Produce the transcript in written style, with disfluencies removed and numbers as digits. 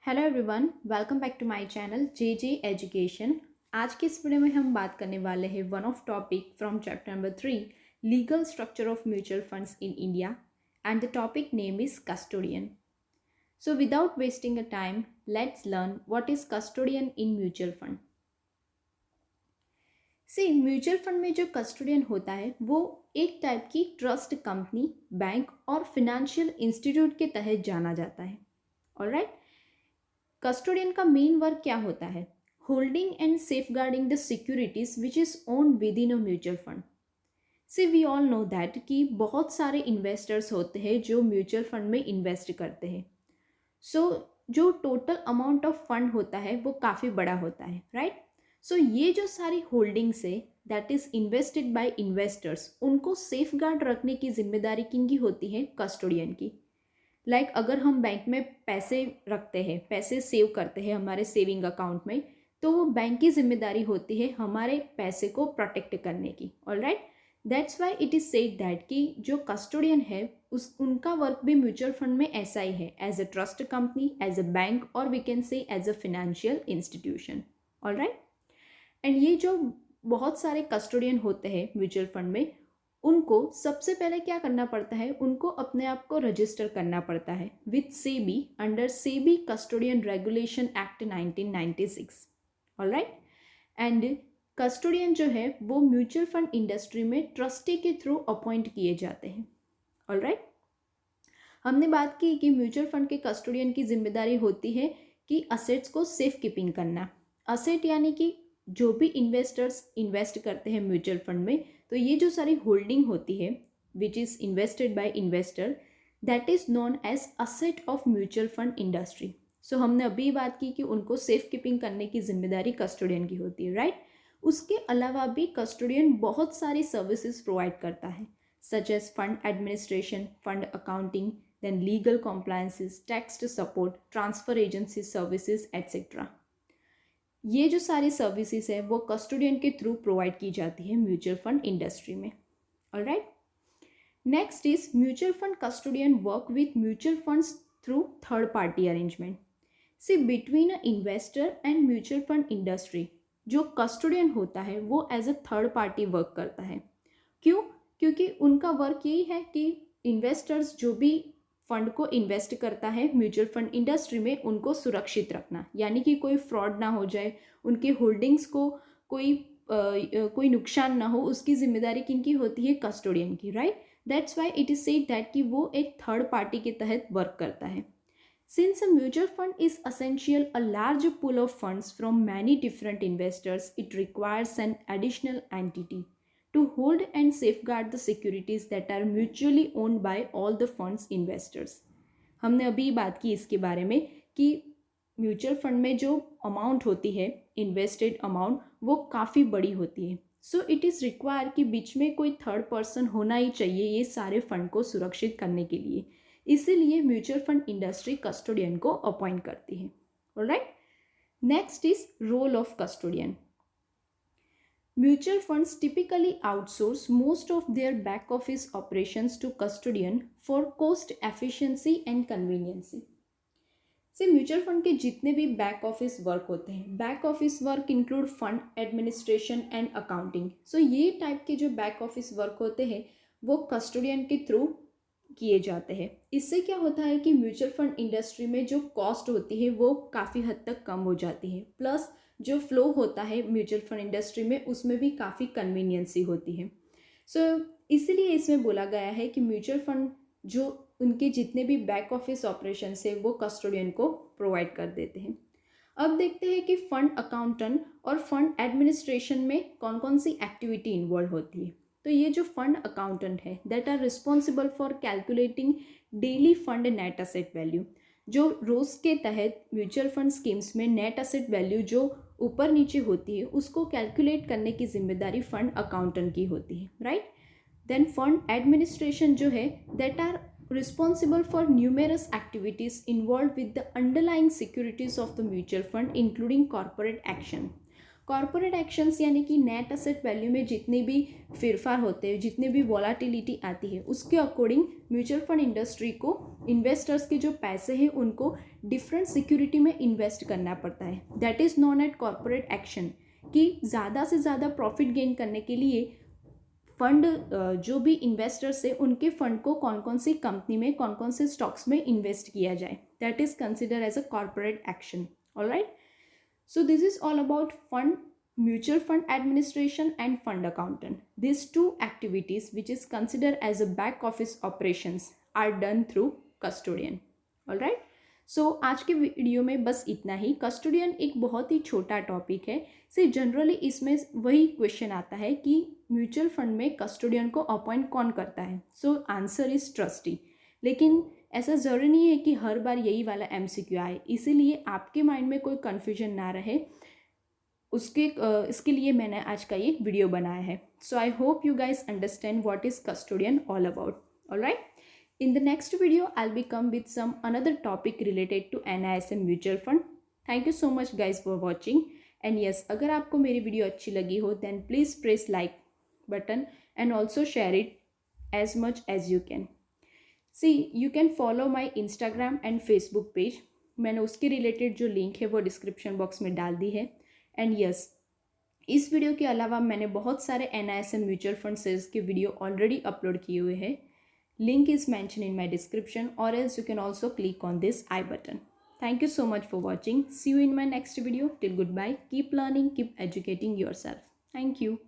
Hello everyone, welcome back to my channel J J education. आज के इस video में हम बात करने वाले हैं one of topic from chapter number 3, legal structure of mutual funds in India, and the topic name is custodian. So without wasting a time, let's learn what is custodian in mutual fund. See, mutual fund में जो custodian होता है वो एक type की trust company, bank और financial institute के तहत जाना जाता है। ऑलराइट, कस्टोडियन का मेन वर्क क्या होता है? Holding and safeguarding the securities which is own within a mutual fund. See, we all know that कि बहुत सारे इन्वेस्टर्स होते हैं जो म्यूचुअल फंड में इन्वेस्ट करते हैं। जो टोटल अमाउंट ऑफ फंड होता है वो काफ़ी बड़ा होता है, राइट? सो ये जो सारी होल्डिंग्स है that is invested bye investors, उनको सेफगार्ड रखने की जिम्मेदारी किनकी होती है? कस्टोडियन की। अगर हम बैंक में पैसे रखते हैं, पैसे सेव करते हैं हमारे सेविंग अकाउंट में, तो वो बैंक की जिम्मेदारी होती है हमारे पैसे को प्रोटेक्ट करने की। Alright, that's why it is said that कि जो कस्टोडियन है उनका वर्क भी म्यूचुअल फंड में ऐसा ही है, as a trust company, as a bank, और we can say as a financial institution. Alright, and ये जो बहुत सारे कस्टोडियन होते हैं म्यूचुअल फंड में, उनको सबसे पहले क्या करना पड़ता है? उनको अपने आप को रजिस्टर करना पड़ता है with SEBI under SEBI custodian regulation act 1996। Alright, and custodian जो है वो म्यूचुअल फंड इंडस्ट्री में ट्रस्टी के थ्रू अपॉइंट किए जाते हैं। ऑलराइट, हमने बात की कि म्यूचुअल फंड के कस्टोडियन की जिम्मेदारी होती है कि असेट्स को सेफ कीपिंग करना। असेट यानी कि जो भी इन्वेस्टर्स इन्वेस्ट करते हैं म्यूचुअल फंड में, तो ये जो सारी होल्डिंग होती है which is invested by investor, that is known as asset of mutual fund industry. So हमने अभी बात की कि उनको सेफ कीपिंग करने की जिम्मेदारी कस्टोडियन की होती है, राइट? उसके अलावा भी कस्टोडियन बहुत सारी सर्विसेज प्रोवाइड करता है, such as fund administration, fund accounting, then legal compliances, tax support, transfer agency services etcetera. ये जो सारी सर्विसेज है वो कस्टोडियन के थ्रू प्रोवाइड की जाती है म्यूचुअल फंड इंडस्ट्री में। Alright, next is mutual fund custodian work with mutual funds through third party arrangement. See, between a investor and mutual fund industry, जो कस्टोडियन होता है वो as a third party work करता है। क्यों? क्योंकि उनका वर्क यही है कि इन्वेस्टर्स जो भी फंड को इन्वेस्ट करता है म्यूचुअल फंड इंडस्ट्री में, उनको सुरक्षित रखना, यानी कि कोई फ्रॉड ना हो जाए, उनके होल्डिंग्स को कोई नुकसान ना हो, उसकी जिम्मेदारी किनकी होती है? कस्टोडियन की, right? That's why it is said that कि वो एक थर्ड पार्टी के तहत वर्क करता है। Since a mutual fund is essential a large pool of funds from many different investors, it requires an additional entity to hold and safeguard the securities that are mutually owned by all the funds investors. हमने अभी बात की इसके बारे में कि mutual fund में जो अमाउंट होती है, इन्वेस्टेड अमाउंट, वो काफ़ी बड़ी होती है। सो इट इज़ रिक्वायर कि बीच में कोई थर्ड पर्सन होना ही चाहिए ये सारे फंड को सुरक्षित करने के लिए। इसीलिए म्यूचुअल फंड इंडस्ट्री कस्टोडियन को अपॉइंट करती है। Alright, next is role of custodian. Mutual funds typically outsource most of their back office operations to custodian for cost efficiency and convenience. So mutual fund के जितने भी back office work होते हैं, back office work include fund administration and accounting. So ये type के जो back office work होते हैं वो कस्टोडियन के थ्रू किए जाते हैं। इससे क्या होता है कि म्यूचुअल फंड इंडस्ट्री में जो कॉस्ट होती है वो काफ़ी हद तक कम हो जाती है, प्लस जो फ्लो होता है म्यूचुअल फंड इंडस्ट्री में उसमें भी काफ़ी कन्वीनियंसी होती है। सो इसीलिए इसमें बोला गया है कि म्यूचुअल फंड जो उनके जितने भी बैक ऑफिस ऑपरेशन है वो कस्टोडियन को प्रोवाइड कर देते हैं। अब देखते हैं कि फंड अकाउंटेंट और फंड एडमिनिस्ट्रेशन में कौन कौन सी एक्टिविटी इन्वॉल्व होती है। तो ये जो फंड अकाउंटेंट है that are responsible for calculating daily fund net asset value. जो रोज के तहत म्यूचुअल फंड स्कीम्स में नेट असेट वैल्यू जो ऊपर नीचे होती है उसको कैलकुलेट करने की जिम्मेदारी फंड अकाउंटेंट की होती है, राइट? देन फंड एडमिनिस्ट्रेशन जो है that are responsible for numerous activities involved with the underlying securities of the mutual fund including corporate action. Corporate actions यानी कि नेट असेट वैल्यू में जितने भी फेरफार होते हैं, जितने भी वॉलाटिलिटी आती है, उसके अकॉर्डिंग म्यूचुअल फंड इंडस्ट्री को इन्वेस्टर्स के जो पैसे हैं उनको डिफरेंट सिक्योरिटी में इन्वेस्ट करना पड़ता है। That is known as corporate action, कि ज़्यादा से ज़्यादा प्रॉफिट गेन करने के लिए फंड जो भी इन्वेस्टर्स है उनके फंड को कौन कौन सी कंपनी में, कौन कौन से स्टॉक्स में इन्वेस्ट किया जाए, that is consider as a corporate action. Alright, so this is all about fund, mutual fund administration and fund accountant. These two activities which is considered as a back office operations are done through custodian. all right, so आज के video में बस इतना ही। Custodian एक बहुत ही छोटा topic है, से जनरली इसमें वही क्वेश्चन आता है कि म्यूचुअल फंड में कस्टोडियन को अपॉइंट कौन करता है। सो आंसर इज ट्रस्टी, लेकिन ऐसा ज़रूरी नहीं है कि हर बार यही वाला MCQ आए, इसीलिए आपके माइंड में कोई कन्फ्यूजन ना रहे इसके लिए मैंने आज का ये वीडियो बनाया है। So I hope you guys understand what is custodian all about. Alright, in the next video I will come with some another topic related to NISM mutual fund. Thank you so much guys for watching, and yes, अगर आपको मेरी video अच्छी लगी हो then please press like button and also share it as much as you can. See you can follow my Instagram and Facebook page, मैंने उसके related जो link है वो डिस्क्रिप्शन बॉक्स में डाल दी है। एंड यस, इस वीडियो के अलावा मैंने बहुत सारे NISM म्यूचुअल फंड सेल्स के वीडियो ऑलरेडी अपलोड किए हुए हैं। Link is mention in my description, और else you can also click on this eye button. Thank you so much for watching. See you in my next video. Till goodbye. Keep learning, keep educating yourself. Thank you.